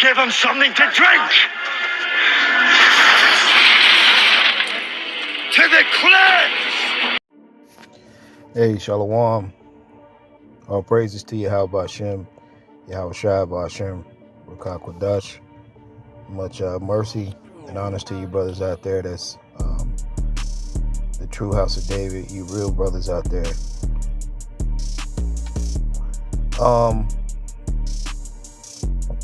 give them something to drink. To the cleanse. Hey, Shalom. All praises to Yahweh Bashem, Yahweh Shai Bashem, Rakak Kwadash. Much mercy and honors to you brothers out there. That's the true house of David. You real brothers out there.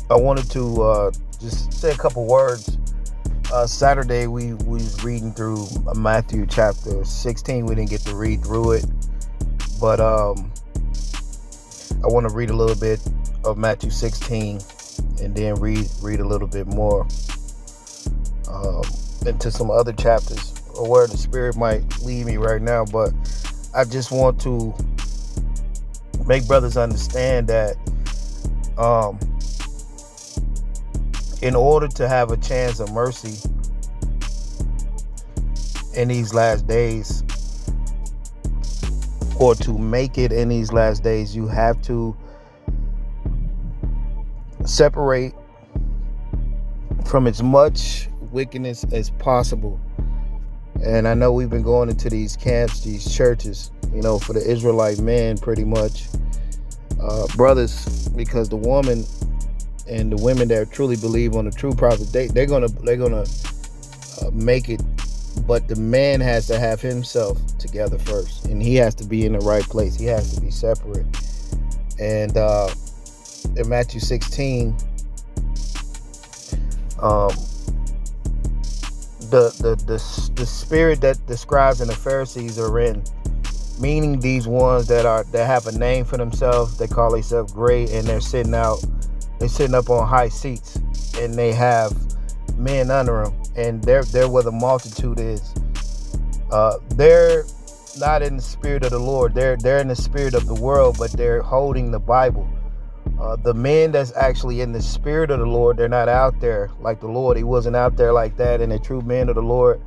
I wanted to just say a couple words. Saturday we was reading through Matthew chapter 16. We didn't get to read through it, but I want to read a little bit of Matthew 16 and then read a little bit more into some other chapters or where the Spirit might lead me right now. But I just want to make brothers understand that in order to have a chance of mercy in these last days, or to make it in these last days, you have to separate from as much wickedness as possible. And I know we've been going into these camps, these churches, for the Israelite men, pretty much, brothers, because the woman and the women that truly believe on the true prophet, they're gonna make it, but the man has to have himself together first, and he has to be in the right place. He has to be separate. And in Matthew 16, the spirit that the scribes and the Pharisees are in, meaning these ones that have a name for themselves, they call themselves great, and they're sitting up on high seats, and they have men under them, and they're where the multitude is. They're not in the spirit of the Lord. They're in the spirit of the world, but they're holding the Bible. The men that's actually in the spirit of the Lord, they're not out there like the Lord. He wasn't out there like that. And the true men of the Lord,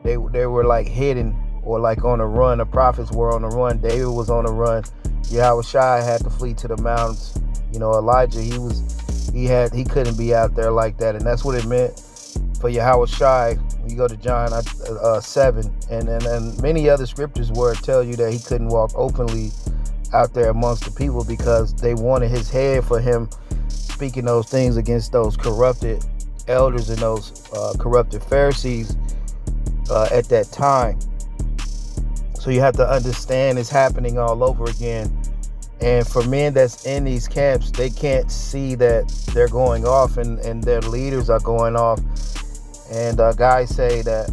they were like hidden or like on a run. The prophets were on a run. David was on a run. Yahweh Shai had to flee to the mountains. Elijah, he couldn't be out there like that. And that's what it meant for Yahweh Shai. You go to John 7 and many other scriptures where it tell you that he couldn't walk openly out there amongst the people because they wanted his head for him speaking those things against those corrupted elders and those corrupted Pharisees at that time. So you have to understand it's happening all over again. And for men that's in these camps, they can't see that they're going off and their leaders are going off. And guys say that,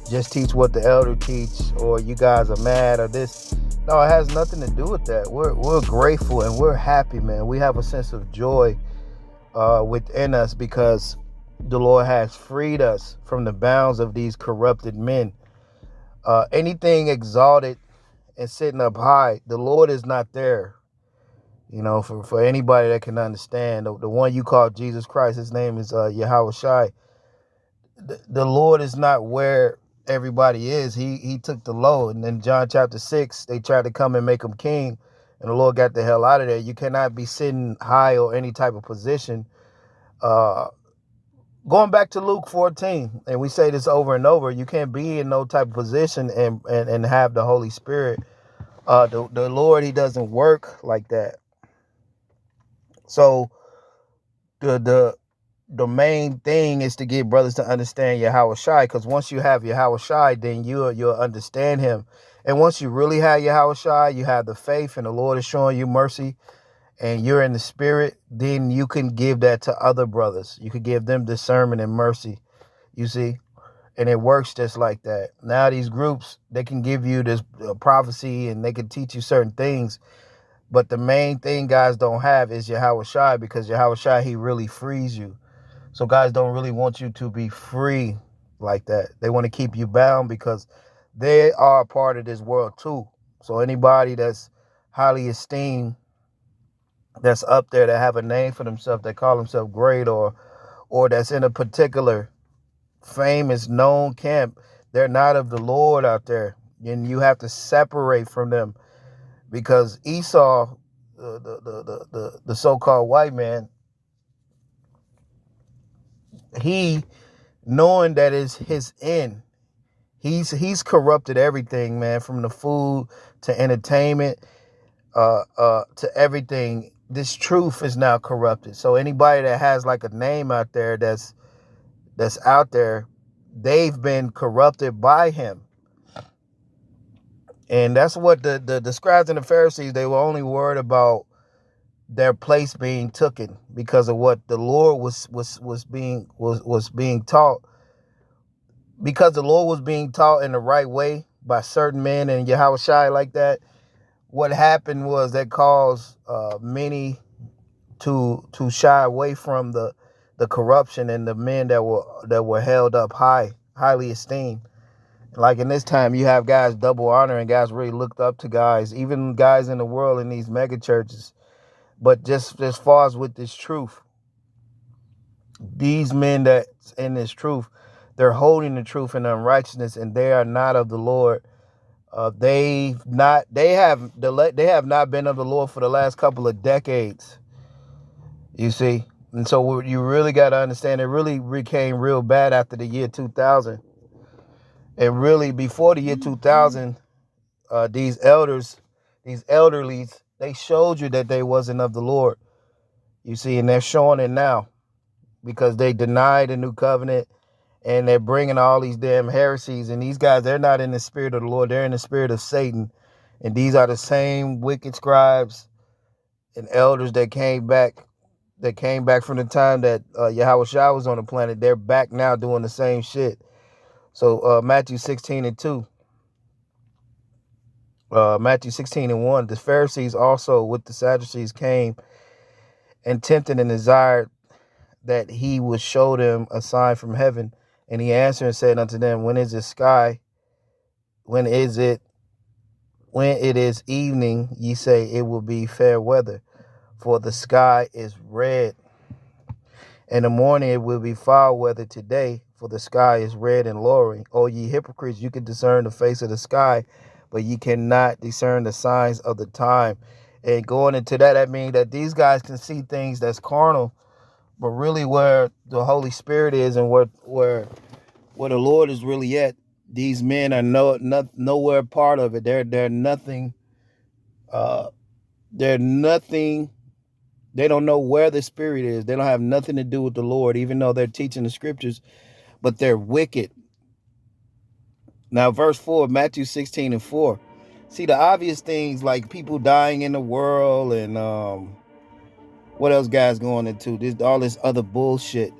just teach what the elder teach, or you guys are mad or this. No, it has nothing to do with that. We're grateful and we're happy, man. We have a sense of joy within us because the Lord has freed us from the bounds of these corrupted men. Anything exalted and sitting up high, the Lord is not there. For anybody that can understand, the one you call Jesus Christ, his name is Yahweh Shai. The Lord is not where everybody is. He took the low. And in John chapter 6, they tried to come and make him king, and the Lord got the hell out of there. You cannot be sitting high or any type of position. Going back to Luke 14, and we say this over and over, you can't be in no type of position and have the Holy Spirit. The Lord, he doesn't work like that. So the main thing is to get brothers to understand Yahweh Shai, because once you have Yahweh Shai, then you'll understand him. And once you really have Yahweh Shai, you have the faith, and the Lord is showing you mercy, and you're in the spirit, then you can give that to other brothers. You could give them discernment and mercy, you see? And it works just like that. Now these groups, they can give you this prophecy, and they can teach you certain things. But the main thing guys don't have is Yahweh Shai, because Yahweh Shai, he really frees you. So guys don't really want you to be free like that. They want to keep you bound because they are a part of this world too. So anybody that's highly esteemed, that's up there, that have a name for themselves, that call themselves great, or that's in a particular famous known camp, they're not of the Lord out there. And you have to separate from them, because Esau, the so-called white man, he, knowing that is his end, he's corrupted everything, man, from the food to entertainment, to everything. This truth is now corrupted. So anybody that has like a name out there that's out there, they've been corrupted by him. And that's what the scribes and the Pharisees, they were only worried about their place being taken because of what the Lord was being taught. Because the Lord was being taught in the right way by certain men and Yahushua like that, what happened was that caused many to shy away from the corruption and the men that were held up highly esteemed. Like in this time, you have guys double honor and guys really looked up to guys, even guys in the world in these mega churches. But just as far as with this truth, these men that's in this truth, they're holding the truth in unrighteousness, and they are not of the Lord. They have not been of the Lord for the last couple of decades. You see, and so you really got to understand, it really became real bad after the year 2000. And really, before the year 2000, these elderlies, they showed you that they wasn't of the Lord. You see, and they're showing it now because they denied the new covenant and they're bringing all these damn heresies. And these guys, they're not in the spirit of the Lord. They're in the spirit of Satan. And these are the same wicked scribes and elders that came back from the time that Yahushua was on the planet. They're back now doing the same shit. So Matthew 16:2. Matthew 16:1. The Pharisees also with the Sadducees came and tempted and desired that he would show them a sign from heaven. And he answered and said unto them, when it is evening, ye say it will be fair weather, for the sky is red. In the morning it will be foul weather today, for the sky is red and lowering. O ye hypocrites, you can discern the face of the sky, but ye cannot discern the signs of the time. And going into that means that these guys can see things that's carnal, but really where the Holy Spirit is and where the Lord is really at, these men are nowhere part of it. They're nothing. They're nothing. They don't know where the Spirit is. They don't have nothing to do with the Lord, even though they're teaching the scriptures, but they're wicked. Now, verse 4, Matthew 16:4. See, the obvious things like people dying in the world and what else guys going into? All this other bullshit.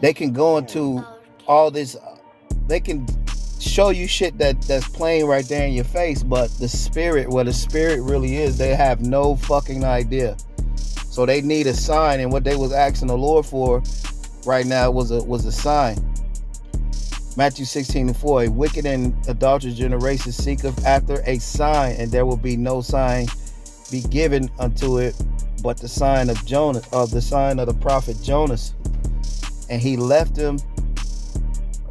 They can go into all this. They can show you shit that's plain right there in your face, but the spirit, what the spirit really is, they have no fucking idea. So they need a sign, and what they was asking the Lord for right now was a sign. Matthew 16:4. A wicked and adulterous generation seeketh after a sign, and there will be no sign be given unto it but the sign of Jonah, of the sign of the prophet Jonas. And he left them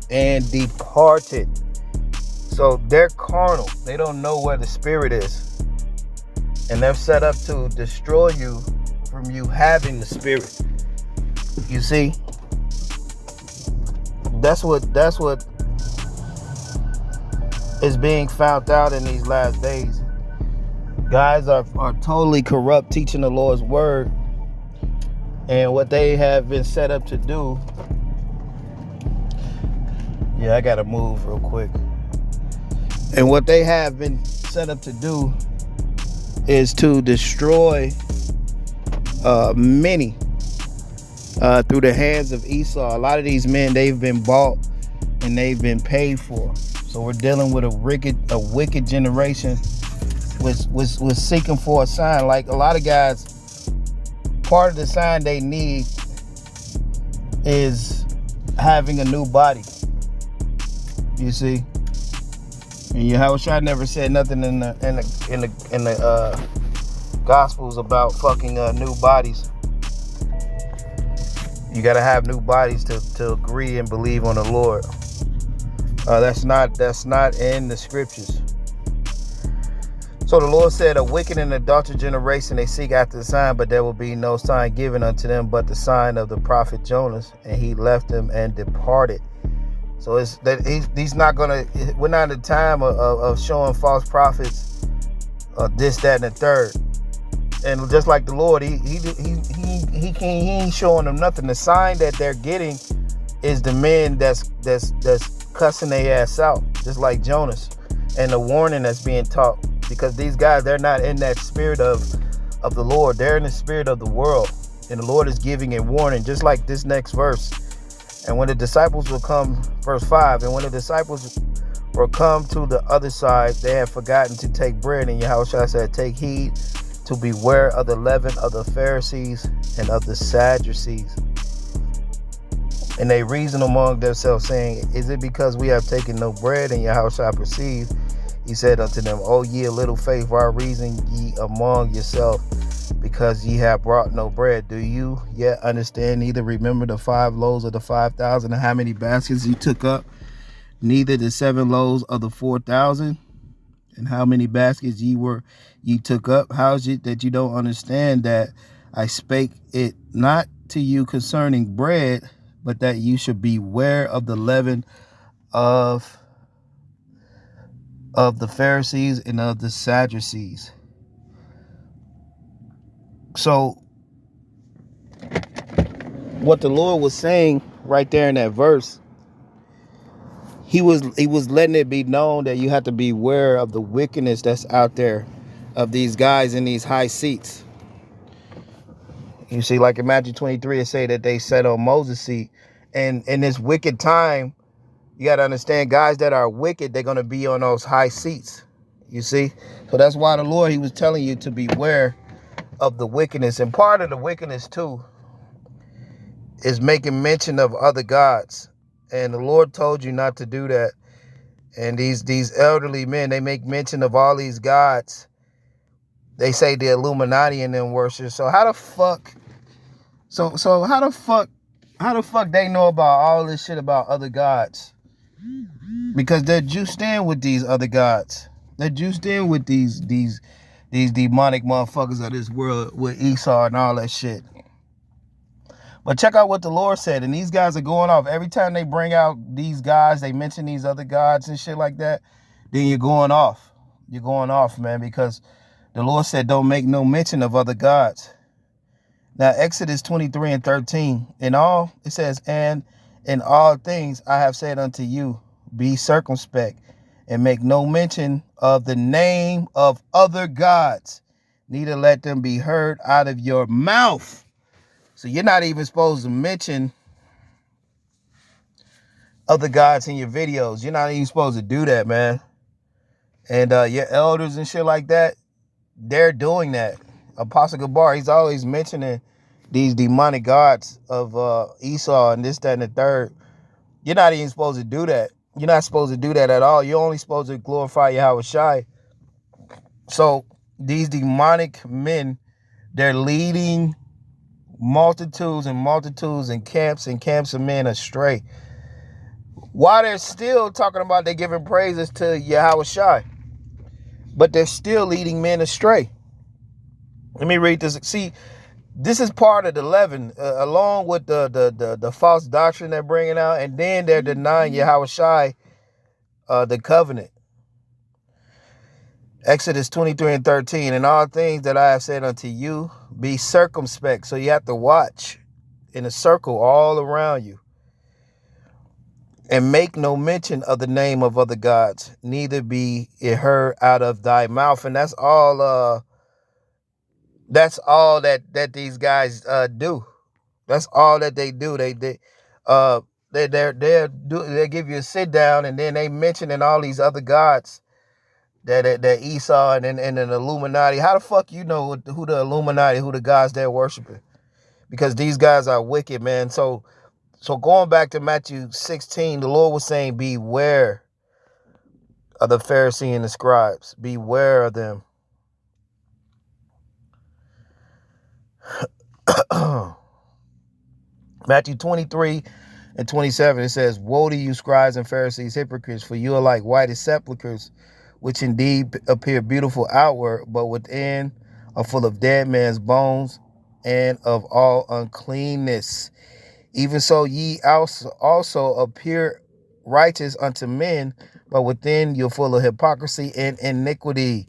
and departed. So they're carnal. They don't know where the Spirit is. And they're set up to destroy you from you having the Spirit. You see? That's what is being found out in these last days. Guys are totally corrupt teaching the Lord's word. And what they have been set up to do. Yeah, I gotta move real quick. And what they have been set up to do is to destroy many through the hands of Esau. A lot of these men, they've been bought and they've been paid for. So we're dealing with a wicked generation was seeking for a sign. Like a lot of guys, part of the sign they need is having a new body. You see, and Yahushua never said nothing in the Gospels about fucking new bodies. You gotta have new bodies to agree and believe on the Lord. That's not in the scriptures. So the Lord said, a wicked and adulterous generation, they seek after the sign, but there will be no sign given unto them but the sign of the prophet Jonas. And he left them and departed. So it's that he's not gonna. We're not in the time of showing false prophets, this, that, and the third. And just like the Lord, he ain't showing them nothing. The sign that they're getting is the men that's cussing their ass out, just like Jonas, and the warning that's being taught. Because these guys, they're not in that spirit of the Lord. They're in the spirit of the world, and the Lord is giving a warning, just like this next verse. And when the disciples will come, verse 5, and when the disciples will come to the other side, they had forgotten to take bread. And Yahushua said, take heed to beware of the leaven of the Pharisees and of the Sadducees. And they reasoned among themselves, saying, is it because we have taken no bread? And Yahushua perceived. He said unto them, O ye of little faith, why reason ye among yourself, because ye have brought no bread? Do you yet understand? Neither remember the 5 loaves of the 5,000, and how many baskets ye took up? Neither the 7 loaves of the 4,000, and how many baskets ye took up? How is it that you don't understand that I spake it not to you concerning bread, but that you should beware of the leaven of the Pharisees and of the Sadducees? So what the Lord was saying right there in that verse, he was letting it be known that you have to beware of the wickedness that's out there, of these guys in these high seats. You see, like in Matthew 23, it say that they sat on Moses' seat. And in this wicked time, you got to understand, guys that are wicked, they're going to be on those high seats. You see? So that's why the Lord, he was telling you to beware of the wickedness. And part of the wickedness, too, is making mention of other gods. And the Lord told you not to do that. And these elderly men, they make mention of all these gods. They say the Illuminati in them worship. So how the fuck... So how the fuck they know about all this shit about other gods? Because they're juiced in with these other gods. They're juiced in with these demonic motherfuckers of this world, with Esau and all that shit. But check out what the Lord said. And these guys are going off. Every time they bring out these guys, they mention these other gods and shit like that, then you're going off. You're going off, man, because the Lord said don't make no mention of other gods. Now, Exodus 23 and 13, in all, it says, and in all things I have said unto you, be circumspect, and make no mention of the name of other gods, neither let them be heard out of your mouth. So you're not even supposed to mention other gods in your videos. You're not even supposed to do that, man. And your elders and shit like that, they're doing that. Apostle Gabar, he's always mentioning these demonic gods of Esau and this, that, and the third. You're not even supposed to do that. You're not supposed to do that at all. You're only supposed to glorify Yahweh Shai. So these demonic men, they're leading multitudes and multitudes and camps of men astray. While they're still talking about they're giving praises to Yahweh Shai, but they're still leading men astray. Let me read this. See, this is part of the leaven, along with the false doctrine they're bringing out, and then they're denying Yahweh Shai, the covenant. Exodus 23 and 13, in all things that I have said unto you, be circumspect. So you have to watch in a circle all around you. And make no mention of the name of other gods, neither be it heard out of thy mouth. And that's all that these guys do. That's all that they do. They give you a sit down, and then they mentioning all these other gods that Esau and an Illuminati. How the fuck you know who the Illuminati, who the gods they're worshiping? Because these guys are wicked, man. So going back to Matthew 16, the Lord was saying, beware of the Pharisee and the scribes. Beware of them. Matthew 23 and 27, it says, woe to you, scribes and Pharisees, hypocrites, for you are like whited sepulchres, which indeed appear beautiful outward, but within are full of dead man's bones and of all uncleanness. Even so, ye also appear righteous unto men, but within you're full of hypocrisy and iniquity.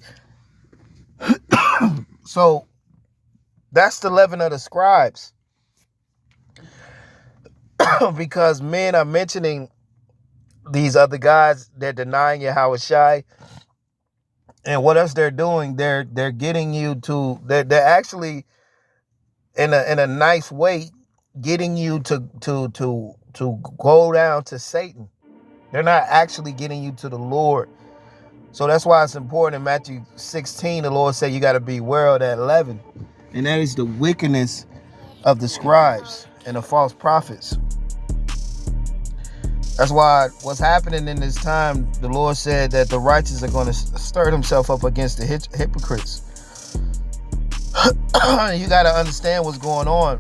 So that's the leaven of the scribes. Because men are mentioning these other guys, they're denying Yahweh Shai. And what else they're doing? They're getting you to they're actually in a nice way getting you to go down to Satan. They're not actually getting you to the Lord. So that's why it's important in Matthew 16, the Lord said you got to beware of that leaven. And that is the wickedness of the scribes and the false prophets. That's why what's happening in this time, the Lord said that the righteous are going to stir himself up against the hypocrites. You got to understand what's going on.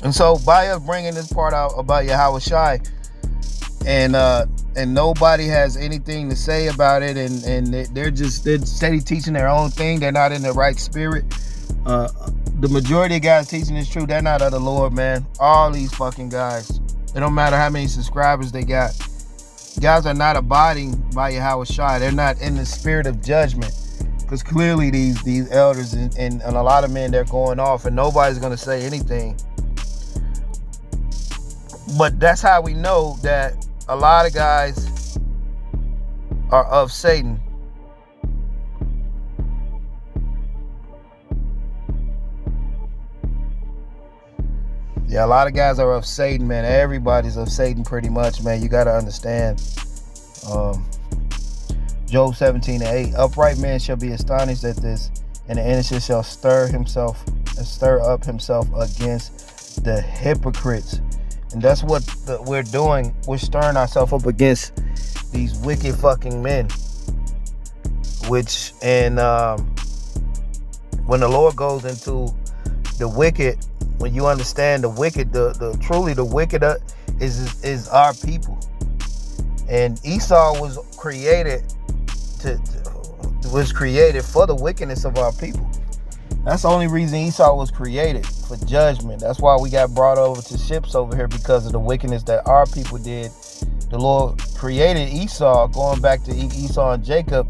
And so by us bringing this part out about Yahweh Shai, and nobody has anything to say about it, and they're steady teaching their own thing. They're not in the right spirit. The majority of guys teaching this truth, they're not of the Lord, man. All these fucking guys. It don't matter how many subscribers they got. Guys are not abiding by Yahweh Shai. They're not in the spirit of judgment. Because clearly these elders and a lot of men, they're going off and nobody's going to say anything. But that's how we know that a lot of guys are of Satan. Yeah, a lot of guys are of Satan, man. Everybody's of Satan pretty much, man. You got to understand. Job 17:8. Upright man shall be astonished at this, and the innocent shall stir up himself against the hypocrites. And that's what we're doing. We're stirring ourselves up against these wicked fucking men. Which, and when the Lord goes into the wicked, when you understand the wicked, the truly the wicked is our people. And Esau was created for the wickedness of our people. That's the only reason Esau was created, for judgment. That's why we got brought over to ships over here, because of the wickedness that our people did. The Lord created Esau, going back to Esau and Jacob,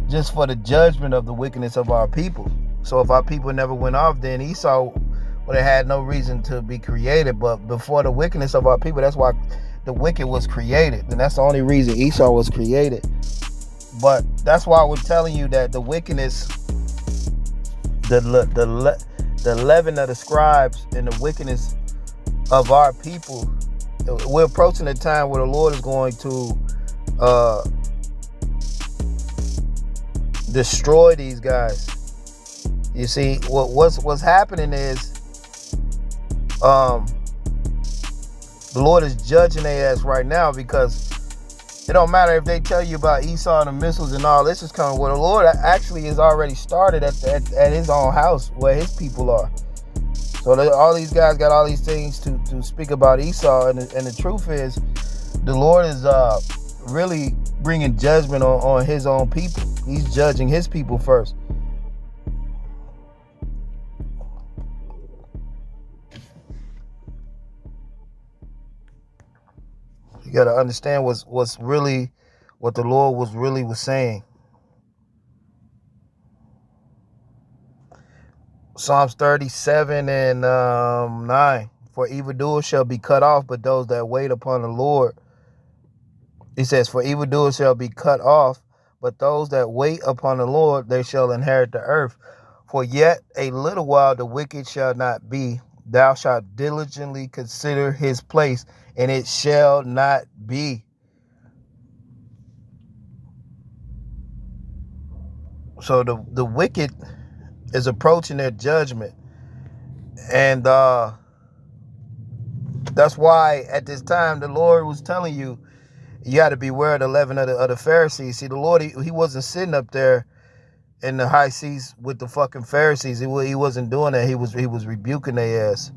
just for the judgment of the wickedness of our people. So if our people never went off, then Esau would have had no reason to be created. But before the wickedness of our people, that's why the wicked was created. And that's the only reason Esau was created. But that's why we're telling you that the wickedness, the leaven of the scribes and the wickedness of our people, we're approaching a time where the Lord is going to destroy these guys. You see, what's happening is the Lord is judging their ass right now, because it don't matter if they tell you about Esau and the missiles and all this is coming. Well, the Lord actually has already started at his own house where his people are. So all these guys got all these things to speak about Esau, and the truth is, the Lord is really bringing judgment on his own people. He's judging his people first. You got to understand what's really what the Lord was saying. Psalms 37 and 9. For evildoers shall be cut off, but those that wait upon the Lord. He says, for evildoers shall be cut off, but those that wait upon the Lord, they shall inherit the earth. For yet a little while the wicked shall not be. Thou shalt diligently consider his place, and it shall not be. So the wicked is approaching their judgment. And that's why at this time the Lord was telling you, you got to beware of the leaven of the Pharisees. See, the Lord, he wasn't sitting up there in the high seas with the fucking Pharisees. He wasn't doing that. He was rebuking their ass.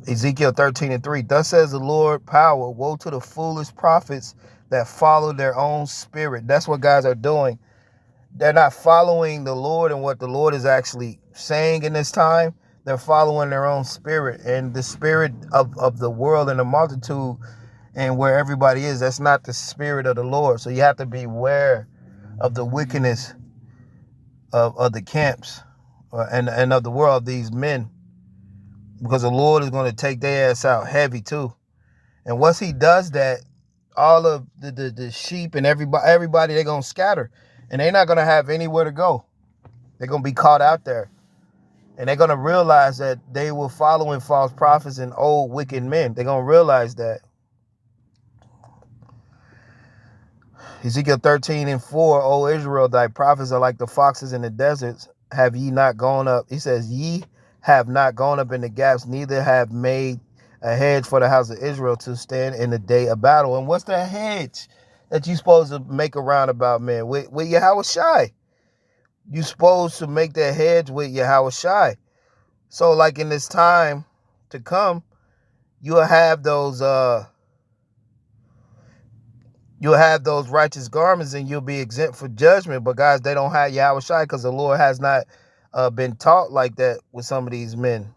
Ezekiel 13 and 3. Thus says the Lord power. Woe to the foolish prophets that follow their own spirit. That's what guys are doing. They're not following the Lord and what the Lord is actually saying in this time. They're following their own spirit, and the spirit of the world and the multitude and where everybody is. That's not the spirit of the Lord. So you have to be aware of the wickedness of the camps and of the world, these men, because the Lord is going to take their ass out heavy too. And once he does that, all of the sheep and everybody, they're going to scatter, and they're not going to have anywhere to go. They're going to be caught out there, and they're going to realize that they were following false prophets and old wicked men. They're going to realize that. Ezekiel 13:4, O Israel, thy prophets are like the foxes in the deserts. Have ye not gone up? He says, ye have not gone up in the gaps, neither have made a hedge for the house of Israel to stand in the day of battle. And what's the hedge that you supposed to make around about, man? With Yahweh Shai. You supposed to make that hedge with Yahweh Shai. So like in this time to come, you'll have those righteous garments, and you'll be exempt for judgment. But guys, they don't have Yahweh Shai because the Lord has not been taught like that with some of these men.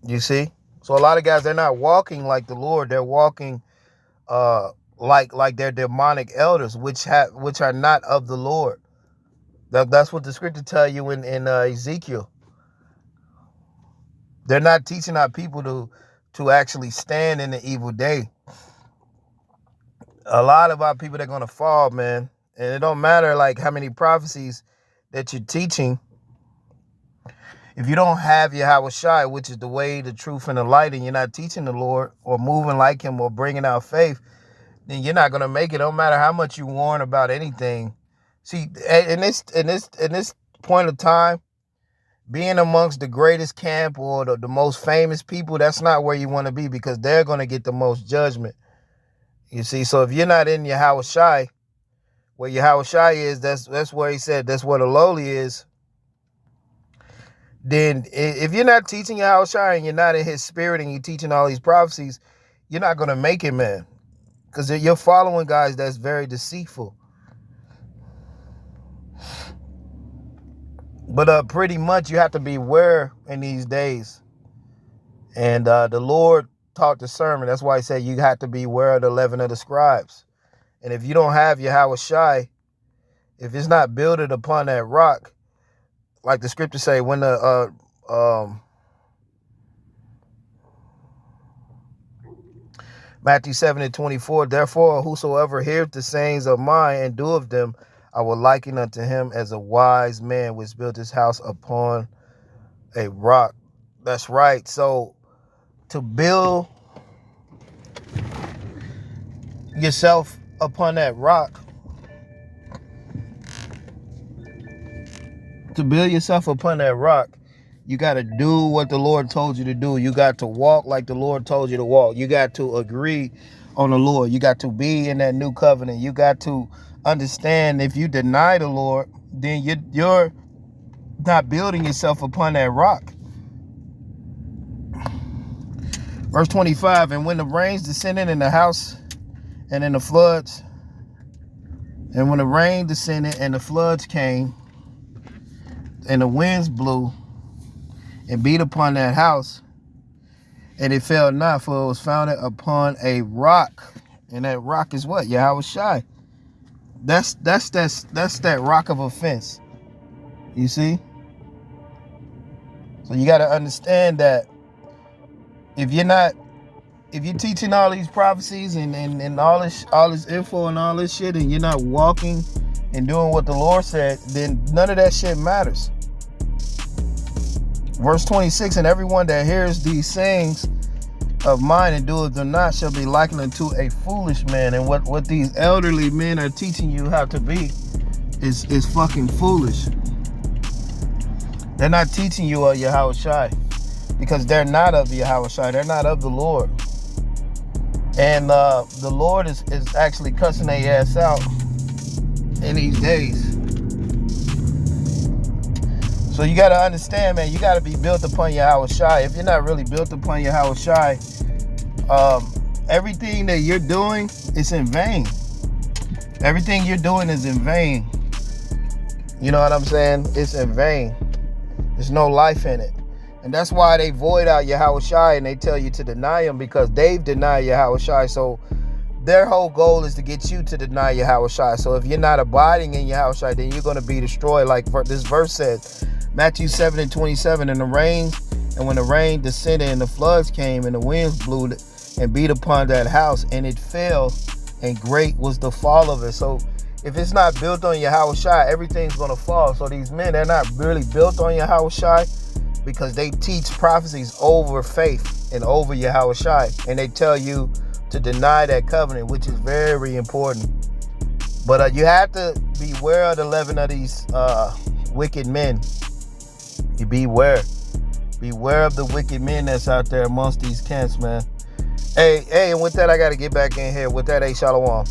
You see? So a lot of guys, they're not walking like the Lord. They're walking like they're demonic elders, which are not of the Lord. That's what the scripture tell you in Ezekiel. They're not teaching our people to actually stand in the evil day. A lot of our people, they're going to fall, man. And it don't matter like how many prophecies that you're teaching. If you don't have Yahweh Shai, which is the way, the truth, and the light, and you're not teaching the Lord or moving like him or bringing out faith, then you're not going to make it. Don't matter how much you warn about anything. See, in this point of time, being amongst the greatest camp or the most famous people, that's not where you want to be, because they're going to get the most judgment. You see, so if you're not in Yahweh Shai, where Yahweh Shai is, that's where he said, that's where the lowly is. Then if you're not teaching Yahweh Shai and you're not in his spirit and you're teaching all these prophecies, you're not going to make it, man. Because you're following guys that's very deceitful. But pretty much you have to be aware in these days. And the Lord taught the sermon. That's why he said you have to be aware of the leaven of the scribes. And if you don't have Yahweh Shai, if it's not builded upon that rock, like the scriptures say, when the Matthew 7:24, therefore whosoever heareth the sayings of mine and doeth them, I will liken unto him as a wise man which built his house upon a rock. That's right. So to build yourself upon that rock, you got to do what the Lord told you to do. You got to walk like the Lord told you to walk. You got to agree on the Lord. You got to be in that new covenant. You got to understand, if you deny the Lord, then you're not building yourself upon that rock. Verse 25, and when the rains descended in the house and in the floods, and when the rain descended and the floods came, and the winds blew and beat upon that house, and it fell not, for it was founded upon a rock. And that rock is what? Yahweh Shai. That's that rock of offense. You see? So you got to understand that if you're teaching all these prophecies and all this info and all this shit, and you're not walking and doing what the Lord said, then none of that shit matters. Verse 26, and everyone that hears these sayings of mine and doeth them not shall be likened unto a foolish man. And what these elderly men are teaching you how to be is fucking foolish. They're not teaching you of Yahweh Shai, because they're not of Yahweh Shai. They're not of the Lord. And the Lord is actually cussing their ass out in these days. So you got to understand, man, you got to be built upon Yahweh Shai. If you're not really built upon Yahweh Shai, everything that you're doing is in vain. Everything you're doing is in vain. You know what I'm saying? It's in vain. There's no life in it. And that's why they void out Yahweh Shai and they tell you to deny him, because they've denied Yahweh Shai. So their whole goal is to get you to deny Yahweh Shai. So if you're not abiding in Yahweh Shai, then you're going to be destroyed. Like this verse says, Matthew 7:27, and when the rain descended and the floods came and the winds blew and beat upon that house, and it fell, and great was the fall of it. So if it's not built on Yahweh Shai, everything's going to fall. So these men, they're not really built on Yahweh Shai, because they teach prophecies over faith and over Yahweh Shai. And they tell you to deny that covenant, which is very important. But you have to beware of the leaven of these wicked men. You beware. Beware of the wicked men that's out there amongst these camps, man. Hey, and with that, I got to get back in here. With that, hey, shalom.